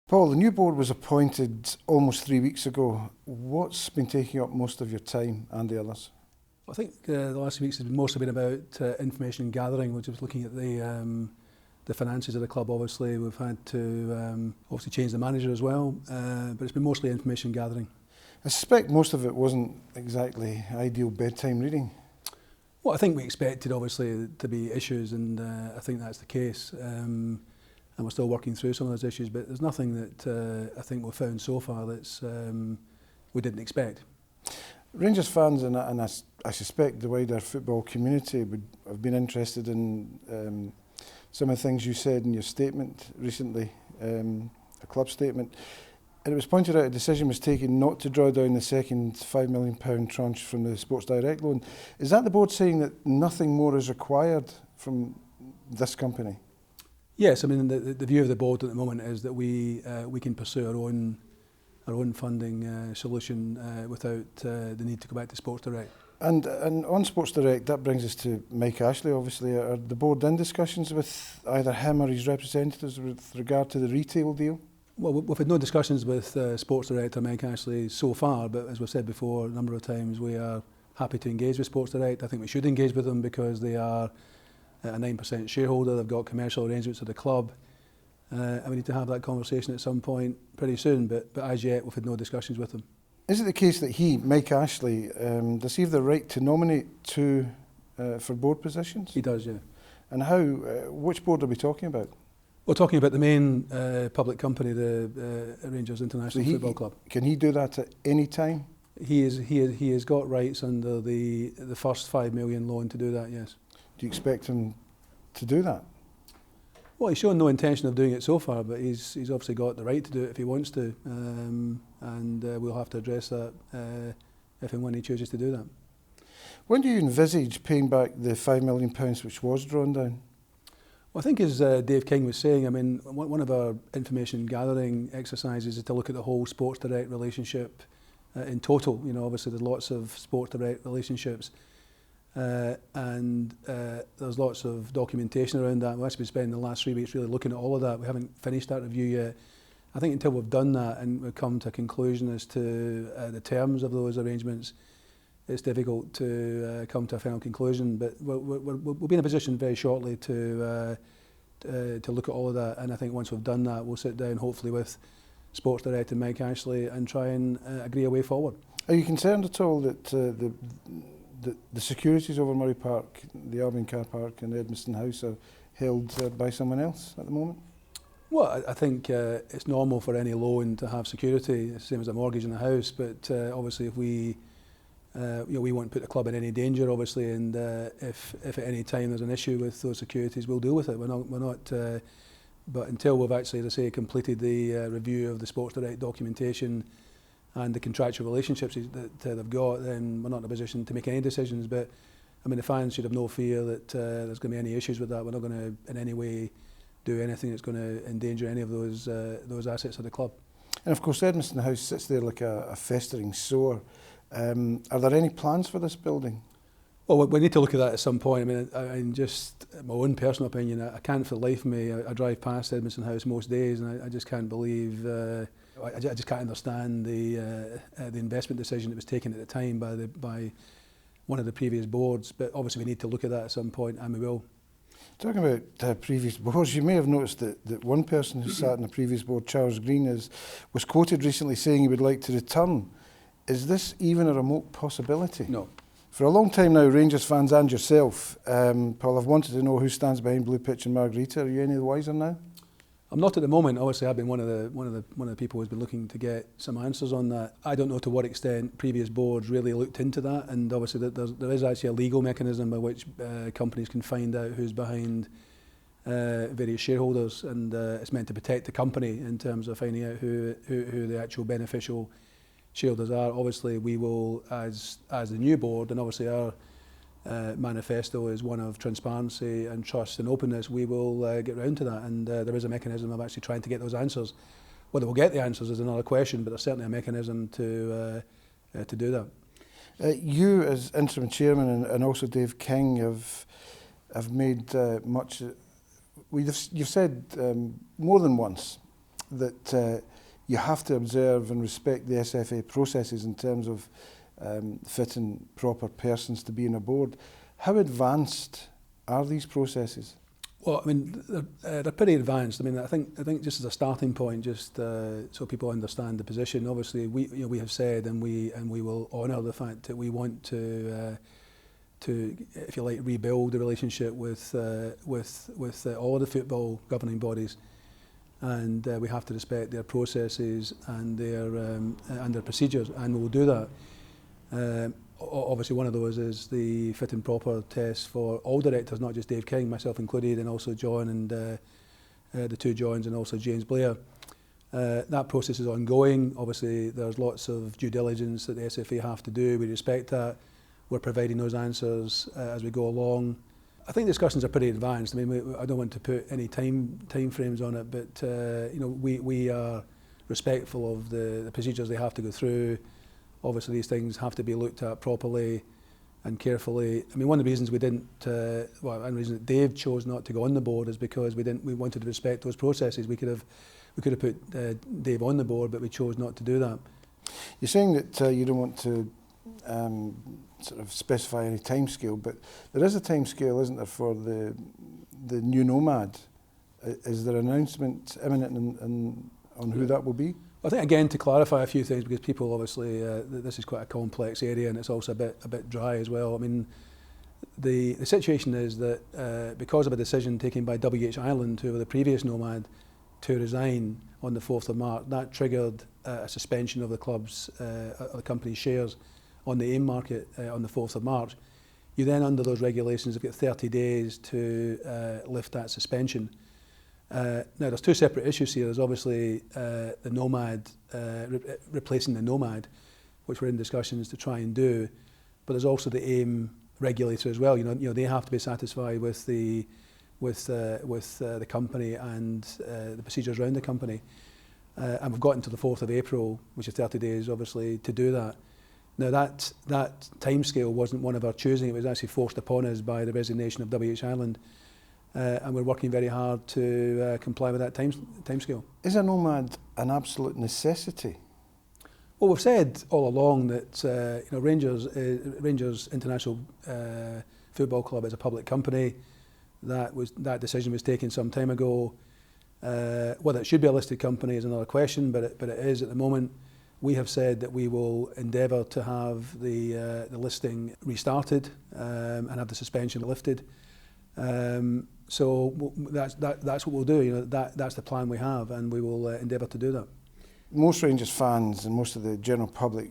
Paul, the new board was appointed almost 3 weeks ago. What's been taking up most of your time and the others? I think the last few weeks has mostly been about information gathering, which is looking at the finances of the club. Obviously, we've had to obviously change the manager as well, but it's been mostly information gathering. I suspect most of it wasn't exactly ideal bedtime reading. Well, I think we expected obviously to be issues, and I think that's the case. And we're still working through some of those issues, but there's nothing that I think we've found so far that's we didn't expect. Rangers fans and I suspect the wider football community would have been interested in some of the things you said in your statement recently, a club statement. And it was pointed out a decision was taken not to draw down the second £5 million tranche from the Sports Direct loan. Is that the board saying that nothing more is required from this company? Yes, I mean the view of the board at the moment is that we can pursue our own funding solution without the need to go back to Sports Direct. And on Sports Direct, that brings us to Mike Ashley, obviously. Are the board in discussions with either him or his representatives with regard to the retail deal? Well, we've had no discussions with Sports Direct or Mike Ashley so far, but as we've said before a number of times, we are happy to engage with Sports Direct. I think we should engage with them because they are a 9% shareholder, they've got commercial arrangements with the club, and we need to have that conversation at some point pretty soon, but as yet we've had no discussions with them. Is it the case that he, Mike Ashley, does he have the right to nominate two for board positions? He does, yeah. And how, which board are we talking about? We're talking about the main public company, the Rangers International Football Club. Can he do that at any time? He has got rights under the first £5 million loan to do that, yes. Do you expect him to do that? Well, he's shown no intention of doing it so far, but he's obviously got the right to do it if he wants to, and we'll have to address that if and when he chooses to do that. When do you envisage paying back the £5 million which was drawn down? Well, I think as Dave King was saying, I mean, one of our information gathering exercises is to look at the whole Sports Direct relationship in total. You know, obviously there's lots of Sports Direct relationships. And there's lots of documentation around that. We've actually been spending the last 3 weeks really looking at all of that. We haven't finished that review yet. I think until we've done that and we've come to a conclusion as to the terms of those arrangements, it's difficult to come to a final conclusion. But we'll be in a position very shortly to look at all of that. And I think once we've done that, we'll sit down hopefully with Sports Direct and Mike Ashley and try and agree a way forward. Are you concerned at all that the securities over Murray Park, the Albion Car Park and Edmiston House are held by someone else at the moment? Well, I think it's normal for any loan to have security, the same as a mortgage in a house, but obviously if we won't put the club in any danger, obviously, and if at any time there's an issue with those securities, we'll deal with it. We're not but until we've actually, as I say, completed the review of the Sports Direct documentation and the contractual relationships that they've got, then we're not in a position to make any decisions. But I mean, the fans should have no fear that there's going to be any issues with that. We're not going to in any way do anything that's going to endanger any of those assets of the club. And of course, Edmiston House sits there like a festering sore. Are there any plans for this building? Well, we need to look at that at some point. I mean, just my own personal opinion, I can't for the life of me. I drive past Edmiston House most days, and I just can't believe. I just can't understand the investment decision that was taken at the time by one of the previous boards. But obviously we need to look at that at some point, and we will. Talking about previous boards, you may have noticed that one person who sat on the previous board, Charles Green, was quoted recently saying he would like to return. Is this even a remote possibility? No. For a long time now, Rangers fans and yourself, Paul, have wanted to know who stands behind Blue Pitch and Margarita. Are you any the wiser now? I'm not at the moment. Obviously, I've been one of the people who's been looking to get some answers on that. I don't know to what extent previous boards really looked into that, and obviously there is actually a legal mechanism by which companies can find out who's behind various shareholders, and it's meant to protect the company in terms of finding out who the actual beneficial shareholders are. Obviously, we will, as the new board, and obviously our manifesto is one of transparency and trust and openness, we will get round to that, and there is a mechanism of actually trying to get those answers. Whether we'll get the answers is another question, but there's certainly a mechanism to do that. You, as interim chairman, and also Dave King, have made much. You've said more than once that you have to observe and respect the SFA processes in terms of fitting proper persons to be on a board. How advanced are these processes? Well, I mean, they're pretty advanced. I mean, I think just as a starting point, just so people understand the position. Obviously, we have said, and we will honour the fact that we want to, if you like, rebuild the relationship with all the football governing bodies, and we have to respect their processes and their procedures, and we will do that. Obviously, one of those is the fit and proper test for all directors, not just Dave King, myself included, and also John and the two Johns, and also James Blair. That process is ongoing. Obviously, there's lots of due diligence that the SFA have to do. We respect that. We're providing those answers as we go along. I think discussions are pretty advanced. I mean, I don't want to put any time frames on it, but we are respectful of the procedures they have to go through. Obviously, these things have to be looked at properly and carefully. I mean, one of the reasons we didn't, one of the reasons that Dave chose not to go on the board is because we wanted to respect those processes. We could have put Dave on the board, but we chose not to do that. You're saying that you don't want to sort of specify any timescale, but there is a timescale, isn't there, for the new nomad? Is there an announcement imminent on who that will be? I think, again, to clarify a few things, because people obviously, this is quite a complex area and it's also a bit dry as well. I mean, the situation is that because of a decision taken by WH Ireland, who were the previous nomad, to resign on the 4th of March, that triggered a suspension of the club's, of the company's shares on the AIM market on the 4th of March. You then, under those regulations, have got 30 days to lift that suspension. Now, there's two separate issues here. There's obviously the nomad, replacing the nomad, which we're in discussions to try and do, but there's also the AIM regulator as well. You know, they have to be satisfied with the company and the procedures around the company. And we've got until the 4th of April, which is 30 days, obviously, to do that. Now, that timescale wasn't one of our choosing. It was actually forced upon us by the resignation of WH Ireland. And we're working very hard to comply with that timescale. Is a nomad an absolute necessity? Well, we've said all along that Rangers International Football Club is a public company. That decision was taken some time ago. Whether it should be a listed company is another question, but it is at the moment. We have said that we will endeavour to have the listing restarted and have the suspension lifted. So that's what we'll do. You know, that's the plan we have, and we will endeavour to do that. Most Rangers fans and most of the general public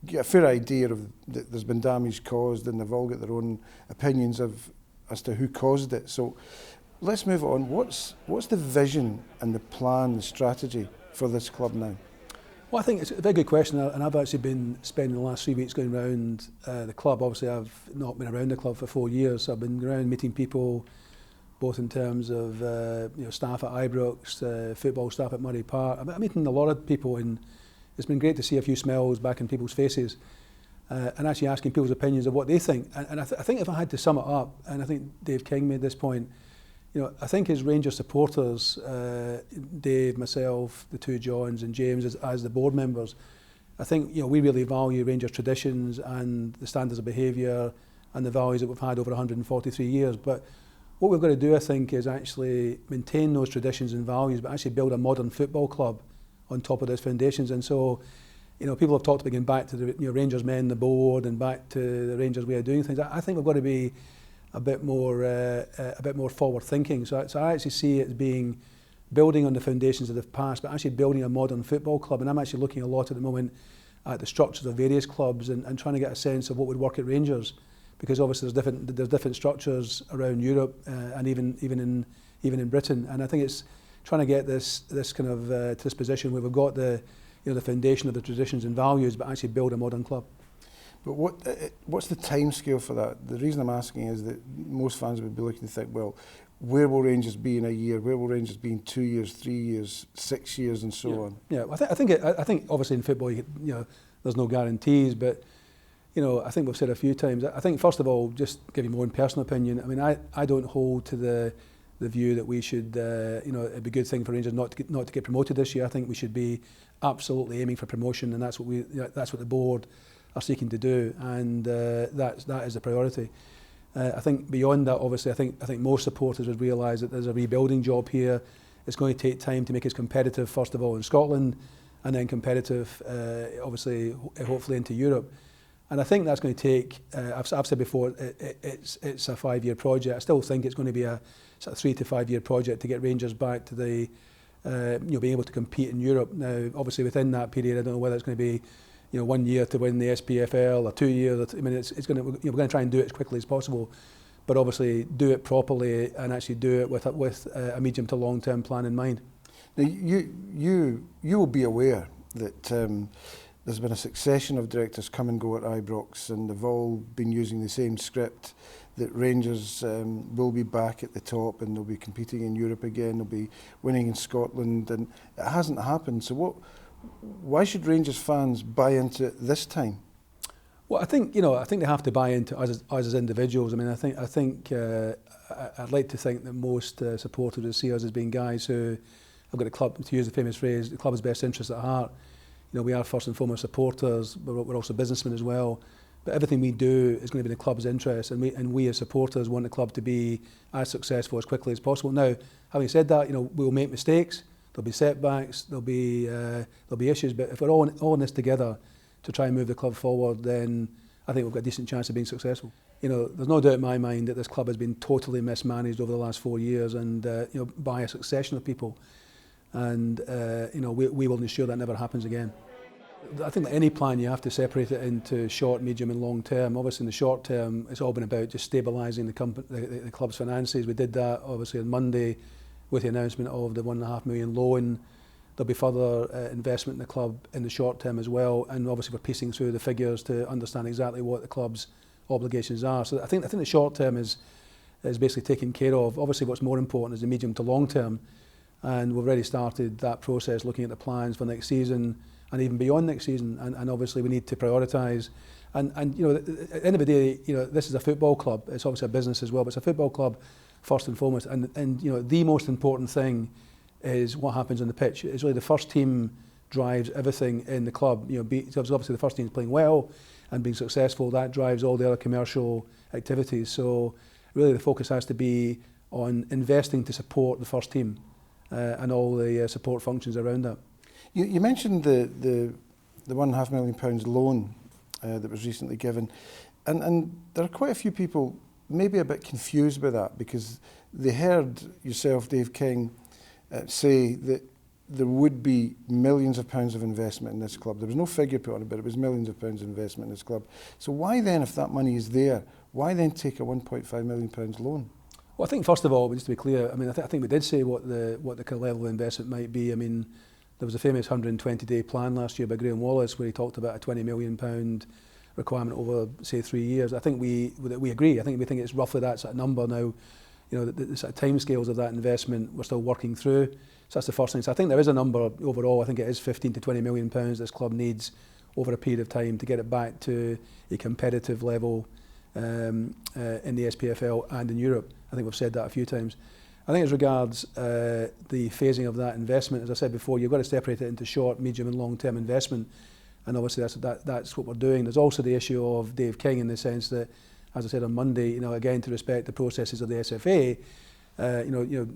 get a fair idea of that there's been damage caused, and they've all got their own opinions as to who caused it. So let's move on. What's the vision and the plan, the strategy for this club now? Well, I think it's a very good question, and I've actually been spending the last 3 weeks going around the club. Obviously, I've not been around the club for 4 years, so I've been around meeting people, both in terms of staff at Ibrox, football staff at Murray Park. I'm meeting a lot of people, and it's been great to see a few smiles back in people's faces, and actually asking people's opinions of what they think. And I think if I had to sum it up, and I think Dave King made this point, you know, I think as Rangers supporters, Dave, myself, the two Johns and James as the board members, I think, you know, we really value Rangers traditions and the standards of behaviour and the values that we've had over 143 years. But what we've got to do, I think, is actually maintain those traditions and values, but actually build a modern football club on top of those foundations. And so, you know, people have talked about going back to the Rangers men, the board, and back to the Rangers way of doing things. I think we've got to be a bit more forward thinking. So I actually see it as being building on the foundations of the past, but actually building a modern football club. And I'm actually looking a lot at the moment at the structures of various clubs and trying to get a sense of what would work at Rangers, because obviously there's different structures around Europe and even in Britain. And I think it's trying to get this kind of to this position where we've got the foundation of the traditions and values, but actually build a modern club. But what's the time scale for that? The reason I'm asking is that most fans would be looking to think, well, where will Rangers be in a year? Where will Rangers be in 2 years, 3 years, 6 years, and so on? Yeah, I think obviously in football, there's no guarantees, but I think we've said a few times. I think first of all, just give you my own personal opinion. I mean, I don't hold to the the view that we should, it'd be a good thing for Rangers not to get promoted this year. I think we should be absolutely aiming for promotion, and that's what the board are seeking to do, and that is the priority. I think beyond that, obviously, I think most supporters would realise that there's a rebuilding job here. It's going to take time to make us competitive, first of all in Scotland, and then competitive, obviously, hopefully into Europe. And I think that's going to take, I've said before, it's a 5-year project. I still think it's going to be a sort of 3 to 5 year project to get Rangers back to the, being able to compete in Europe. Now, obviously, within that period, I don't know whether it's going to be 1 year to win the SPFL or 2 years. I mean, it's going to, we're going to try and do it as quickly as possible, but obviously do it properly and actually do it with a medium to long term plan in mind. Now, you will be aware that there's been a succession of directors come and go at Ibrox, and they've all been using the same script, that Rangers will be back at the top and they'll be competing in Europe again, they'll be winning in Scotland, and it hasn't happened. So why should Rangers fans buy into it this time? Well, I think they have to buy into us as individuals. I mean, I think I'd like to think that most supporters would see us as being guys who have got the club, to use the famous phrase, the club's best interests at heart. We are first and foremost supporters, but we're also businessmen as well. But everything we do is going to be in the club's interest, and we as supporters want the club to be as successful as quickly as possible. Now, having said that, we'll make mistakes. There'll be setbacks. There'll be issues. But if we're all in this together to try and move the club forward, then I think we've got a decent chance of being successful. There's no doubt in my mind that this club has been totally mismanaged over the last 4 years, and by a succession of people. And we will ensure that never happens again. I think that any plan, you have to separate it into short, medium and long term. Obviously in the short term, it's all been about just stabilising the club's finances. We did that obviously on Monday with the announcement of the £1.5 million loan. There'll be further investment in the club in the short term as well, and obviously we're piecing through the figures to understand exactly what the club's obligations are. So I think the short term is basically taken care of. Obviously what's more important is the medium to long term, and we've already started that process, looking at the plans for next season and even beyond next season, and obviously we need to prioritise. And at the end of the day, this is a football club. It's obviously a business as well, but it's a football club first and foremost. And the most important thing is what happens on the pitch. It's really the first team drives everything in the club. Obviously the first team is playing well and being successful. That drives all the other commercial activities. So really the focus has to be on investing to support the first team and all the support functions around that. You mentioned the £1.5 million loan that was recently given, and there are quite a few people maybe a bit confused by that, because they heard yourself, Dave King, say that there would be millions of pounds of investment in this club. There was no figure put on it, but it was millions of pounds of investment in this club. So why then, if that money is there, why then take a £1.5 million loan? Well, I think first of all, just to be clear, I mean, I think we did say what the kind of level of investment might be. I mean, there was a famous 120-day plan last year by Graham Wallace where he talked about a £20 million requirement over, say, 3 years. I think we agree. I think we think it's roughly that sort of number now. The sort of timescales of that investment we're still working through. So that's the first thing. So I think there is a number overall. I think it is £15 to £20 million this club needs over a period of time to get it back to a competitive level in the SPFL and in Europe. I think we've said that a few times. I think as regards the phasing of that investment, as I said before, you've got to separate it into short, medium and long-term investment, and obviously that's what we're doing. There's also the issue of Dave King, in the sense that, as I said on Monday, again, to respect the processes of the SFA,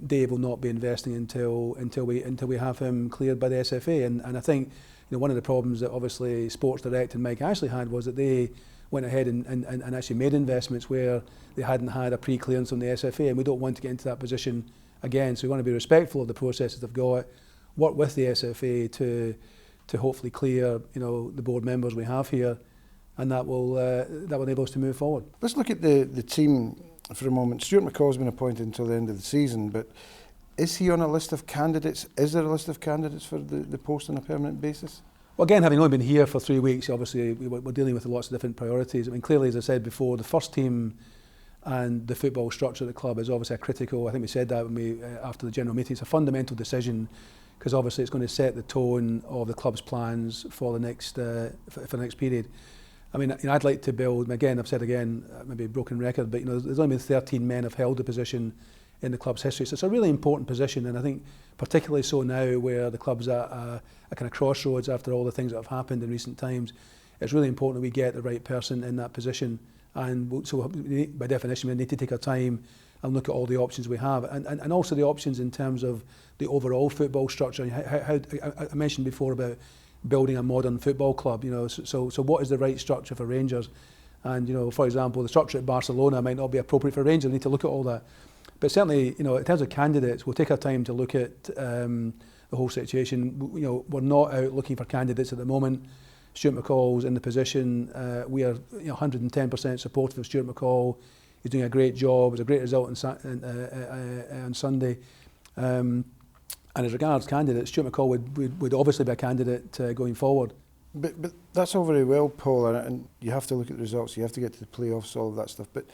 Dave will not be investing until we have him cleared by the SFA, and I think one of the problems that obviously Sports Direct and Mike Ashley had was that they went ahead and actually made investments where they hadn't had a pre-clearance from the SFA, and we don't want to get into that position again. So we want to be respectful of the processes they've got, work with the SFA to hopefully clear the board members we have here, and that will enable us to move forward. Let's look at the team for a moment. Stuart McCall's been appointed until the end of the season, but is he on a list of candidates? Is there a list of candidates for the post on a permanent basis? Well, again, having only been here for 3 weeks, obviously we're dealing with lots of different priorities. I mean, clearly, as I said before, the first team and the football structure of the club is obviously a critical. I think we said that when we after the general meeting. It's a fundamental decision, because obviously it's going to set the tone of the club's plans for the next period. I mean, I'd like to build. Again, I've said again, maybe a broken record, but there's only been 13 men have held the position in the club's history. So it's a really important position, and I think particularly so now where the club's at a kind of crossroads after all the things that have happened in recent times. It's really important that we get the right person in that position, and so by definition we need to take our time and look at all the options we have, and also the options in terms of the overall football structure. How I mentioned before about building a modern football club, you know, so what is the right structure for Rangers? And, you know, for example, the structure at Barcelona might not be appropriate for Rangers. We need to look at all that. But certainly, you know, in terms of candidates, we'll take our time to look at the whole situation. You know, we're not out looking for candidates at the moment. Stuart McCall's in the position. We are 110% supportive of Stuart McCall. He's doing a great job. It was a great result on Sunday. And as regards candidates, Stuart McCall would obviously be a candidate going forward. But that's all very well, Paul, and you have to look at the results, you have to get to the playoffs, all of that stuff. But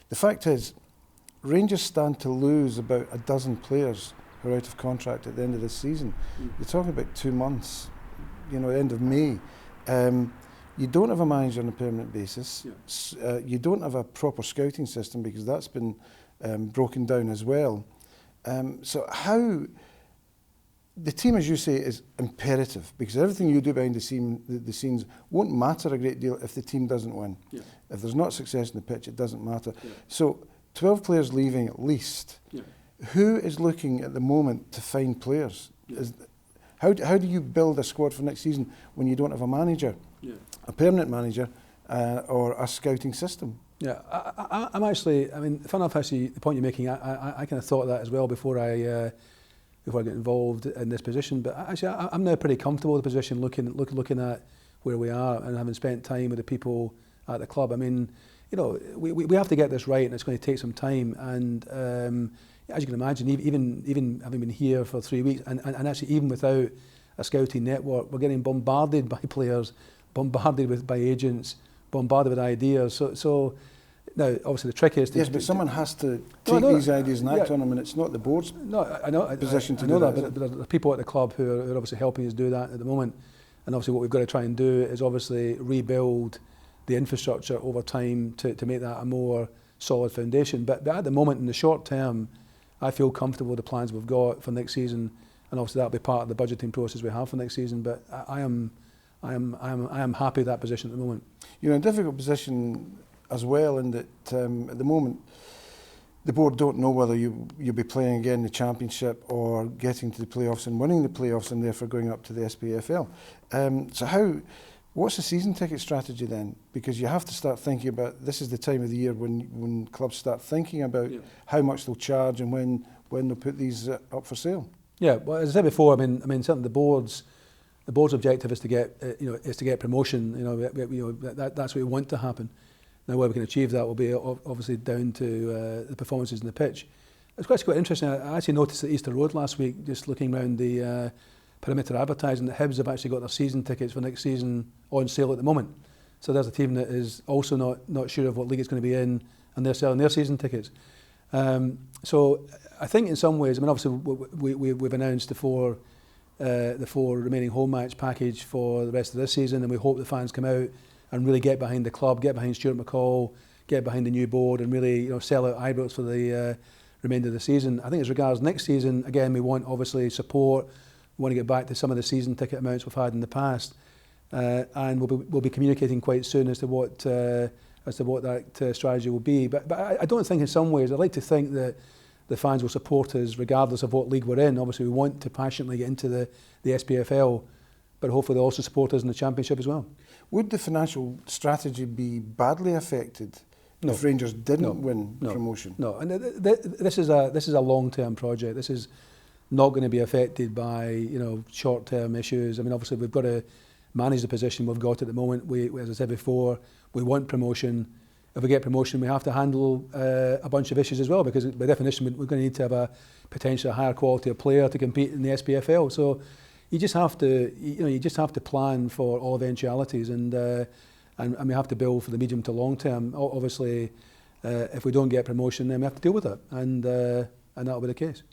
the fact is, Rangers stand to lose about a dozen players who are out of contract at the end of this season. You're talking about 2 months, you know, end of May. You don't have a manager on a permanent basis. Yeah. You don't have a proper scouting system because that's been broken down as well. So how... The team, as you say, is imperative because everything you do behind the scenes won't matter a great deal if the team doesn't win. Yeah. If there's not success in the pitch, it doesn't matter. Yeah. So 12 players leaving at least. Yeah. Who is looking at the moment to find players? Yeah. How do you build a squad for next season when you don't have a manager, a permanent manager, or a scouting system? Yeah, I'm actually, I mean, fun enough, actually, the point you're making, I kind of thought of that as well before I get involved in this position. But actually, I'm now pretty comfortable with the position, looking at where we are and having spent time with the people at the club. I mean, you know, we have to get this right, and it's going to take some time. And as you can imagine, even having been here for 3 weeks, and actually even without a scouting network, we're getting bombarded by players, bombarded by agents, bombarded with ideas. So now, obviously, the trick is to... Yes, but someone has to take these ideas and act on them, and it's not the board's position to do that. But there are people at the club who are obviously helping us do that at the moment. And obviously what we've got to try and do is obviously rebuild the infrastructure over time to make that a more solid foundation. But at the moment, in the short term, I feel comfortable with the plans we've got for next season, and obviously that'll be part of the budgeting process we have for next season. But I am happy with that position at the moment. You're in a difficult position as well, in that at the moment the board don't know whether you'll be playing again in the Championship or getting to the playoffs and winning the playoffs and therefore going up to the SPFL. So what's the season ticket strategy then? Because you have to start thinking about, this is the time of the year when clubs start thinking about how much they'll charge and when they'll put these up for sale. Yeah, well, as I said before, I mean certainly the board's objective is to get promotion. That's what we want to happen. Now, where we can achieve that will be obviously down to the performances in the pitch. It's quite interesting. I actually noticed at Easter Road last week, just looking around the perimeter advertising, that Hibs have actually got their season tickets for next season on sale at the moment. So there's a team that is also not sure of what league it's going to be in, and they're selling their season tickets. So I think in some ways, I mean, obviously we've announced the four remaining home match package for the rest of this season, and we hope the fans come out and really get behind the club, get behind Stuart McCall, get behind the new board, and really sell out Ibrox for the remainder of the season. I think as regards next season, again, we want obviously support. We want to get back to some of the season ticket amounts we've had in the past, and we'll be communicating quite soon as to what that strategy will be. But I don't think in some ways, I'd like to think that the fans will support us regardless of what league we're in. Obviously, we want to passionately get into the SPFL, but hopefully they'll also support us in the Championship as well. Would the financial strategy be badly affected if Rangers didn't win promotion? No, and this is a long-term project. This is not going to be affected by short-term issues. I mean, obviously we've got to manage the position we've got at the moment. We, as I said before, we want promotion. If we get promotion, we have to handle a bunch of issues as well, because by definition we're going to need to have a potentially higher quality of player to compete in the SPFL. So you just have to plan for all eventualities, and we have to build for the medium to long term. Obviously, if we don't get promotion, then we have to deal with it, and that'll be the case.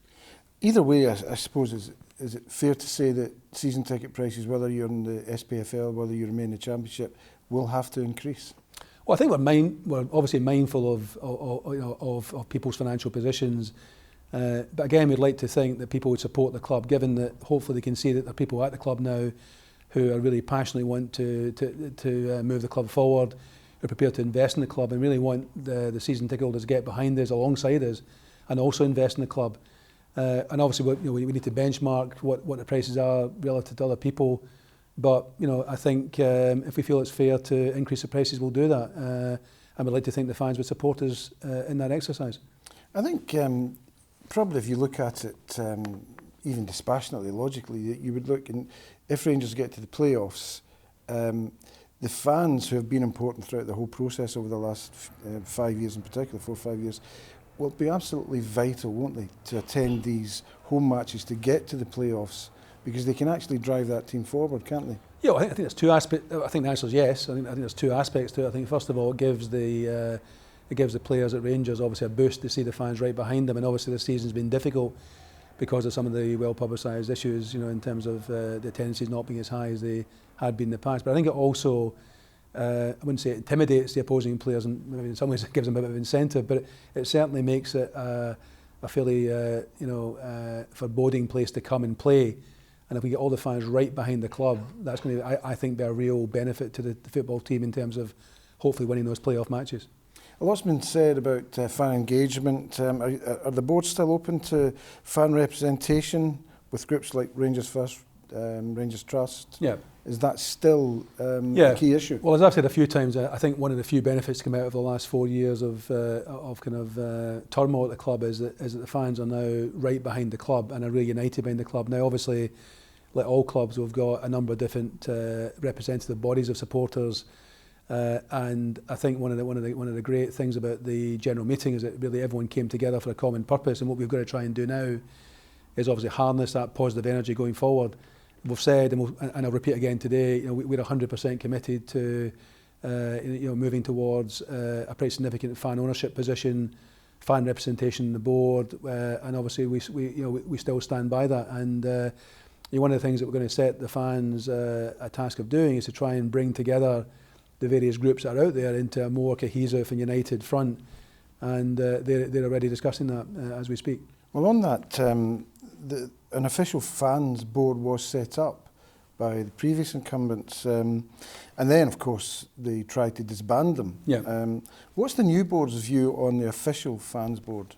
Either way, I suppose, is it fair to say that season ticket prices, whether you're in the SPFL, whether you remain in the Championship, will have to increase? Well, I think we're obviously mindful of people's financial positions, But again, we'd like to think that people would support the club, given that hopefully they can see that there are people at the club now who are really passionately want to move the club forward, who are prepared to invest in the club and really want the season ticket holders to get behind us, alongside us, and also invest in the club. And obviously, we need to benchmark what the prices are relative to other people. But I think if we feel it's fair to increase the prices, we'll do that. And we'd like to think the fans would support us in that exercise. I think probably if you look at it even dispassionately, logically, you would look, and if Rangers get to the playoffs, the fans who have been important throughout the whole process over the last 5 years in particular, 4 or 5 years, will be absolutely vital, won't they, to attend these home matches to get to the playoffs, because they can actually drive that team forward, can't they? Yeah, I think there's two aspects. I think the answer is yes. I think there's two aspects to it. I think first of all, it gives the players at Rangers obviously a boost to see the fans right behind them, and obviously this season's been difficult because of some of the well-publicised issues, in terms of the attendances not being as high as they had been in the past. But I think it also, I wouldn't say it intimidates the opposing players, and maybe in some ways it gives them a bit of incentive, but it certainly makes it a fairly foreboding place to come and play. And if we get all the fans right behind the club, that's going to, I think, be a real benefit to the football team in terms of hopefully winning those playoff matches. A lot's been said about fan engagement. Are the boards still open to fan representation with groups like Rangers First, Rangers Trust? Yeah. Is that still a key issue? Well, as I've said a few times, I think one of the few benefits to come out of the last 4 years of turmoil at the club is that the fans are now right behind the club and are really united behind the club. Now, obviously, like all clubs, we've got a number of different representative bodies of supporters, and I think one of the great things about the general meeting is that really everyone came together for a common purpose. And what we've got to try and do now is obviously harness that positive energy going forward. We've said, and I'll repeat again today, we're 100% committed to moving towards a pretty significant fan ownership position, fan representation in the board, and obviously we still stand by that. And one of the things that we're going to set the fans a task of doing is to try and bring together the various groups that are out there into a more cohesive and united front, and they're already discussing that as we speak. Well, on that, an official fans board was set up by the previous incumbents, and then, of course, they tried to disband them. Yeah. What's the new board's view on the official fans board?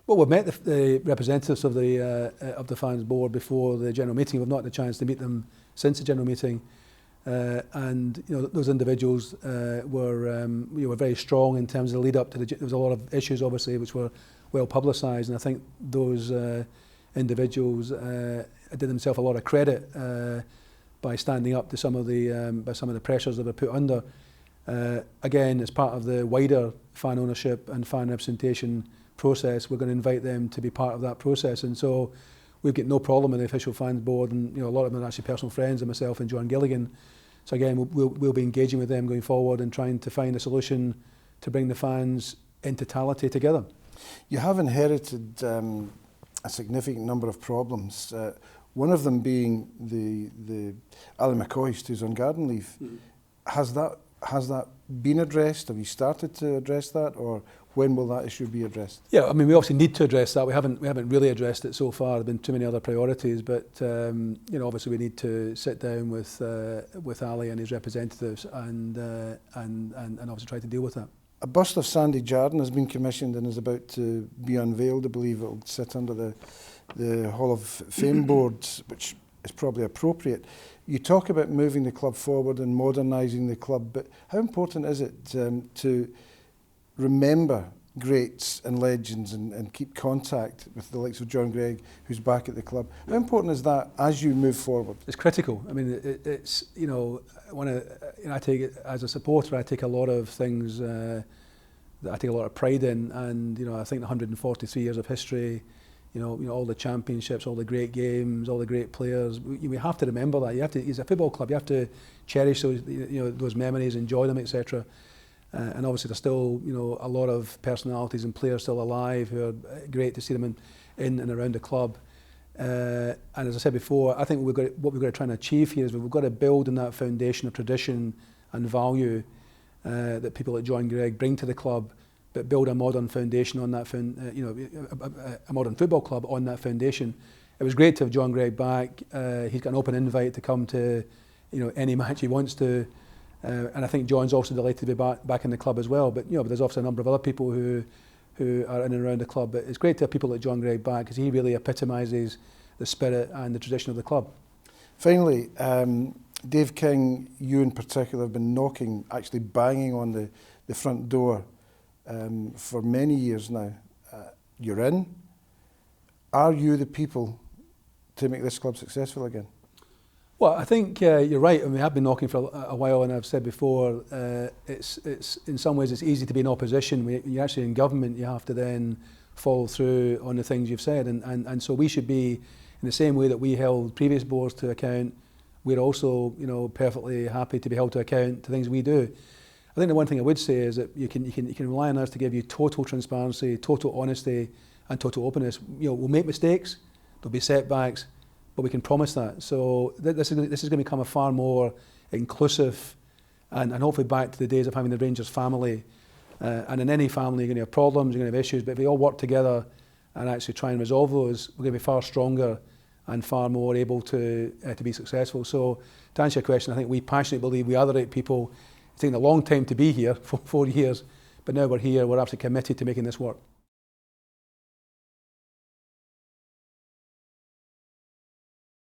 Well, we've met the representatives of the fans board before the general meeting. We've not had a chance to meet them since the general meeting, and those individuals were very strong in terms of the lead up to there was a lot of issues, obviously, which were well publicised, and I think those individuals did themselves a lot of credit by standing up to some of the pressures that were put under. Again, as part of the wider fan ownership and fan representation process, we're going to invite them to be part of that process, and so we've got no problem with the official fans board, and a lot of them are actually personal friends of myself and John Gilligan. So again, we'll be engaging with them going forward and trying to find a solution to bring the fans in totality together. You have inherited a significant number of problems. One of them being the Ali McCoist, who's on garden leave. Mm-hmm. Has that been addressed? Have you started to address that, or when will that issue be addressed? Yeah, I mean, we obviously need to address that. We haven't really addressed it so far. There've been too many other priorities, but obviously we need to sit down with Ali and his representatives and obviously try to deal with that. A bust of Sandy Jardine has been commissioned and is about to be unveiled. I believe it will sit under the Hall of Fame board, which is probably appropriate. You talk about moving the club forward and modernising the club, but how important is it to remember greats and legends and keep contact with the likes of John Greig, who's back at the club? How important is that as you move forward? It's critical. I mean, it's I take it as a supporter. I take a lot of things that I take a lot of pride in, and I think the 143 years of history, all the championships, all the great games, all the great players. We have to remember that. You have to, as a football club, you have to cherish those, those memories, enjoy them, etc. And obviously, there's still, a lot of personalities and players still alive who are great to see them in and around the club. And as I said before, I think what we've got to try and achieve here is we've got to build on that foundation of tradition and value that people like John Greig bring to the club, but build a modern foundation on that, a modern football club on that foundation. It was great to have John Greig back. He's got an open invite to come to, any match he wants to, and I think John's also delighted to be back in the club as well. But but there's also a number of other people who are in and around the club. But it's great to have people like John Greig back, because he really epitomises the spirit and the tradition of the club. Finally, Dave King, you in particular, have been knocking, actually banging on the front door for many years now. You're in. Are you the people to make this club successful again? Well, I think you're right, and we have been knocking for a while, and I've said before, it's in some ways it's easy to be in opposition. You're actually in government, you have to then follow through on the things you've said, and so we should be, in the same way that we held previous boards to account, we're also perfectly happy to be held to account to things we do. I think the one thing I would say is that you can rely on us to give you total transparency, total honesty, and total openness. We'll make mistakes, there'll be setbacks, but we can promise that. So this is going to become a far more inclusive, and hopefully back to the days of having the Rangers family. And in any family, you're going to have problems, you're going to have issues, but if we all work together and actually try and resolve those, we're going to be far stronger and far more able to be successful. So to answer your question, I think we passionately believe we are the right people. It's taken a long time to be here, for 4 years, but now we're here, we're absolutely committed to making this work.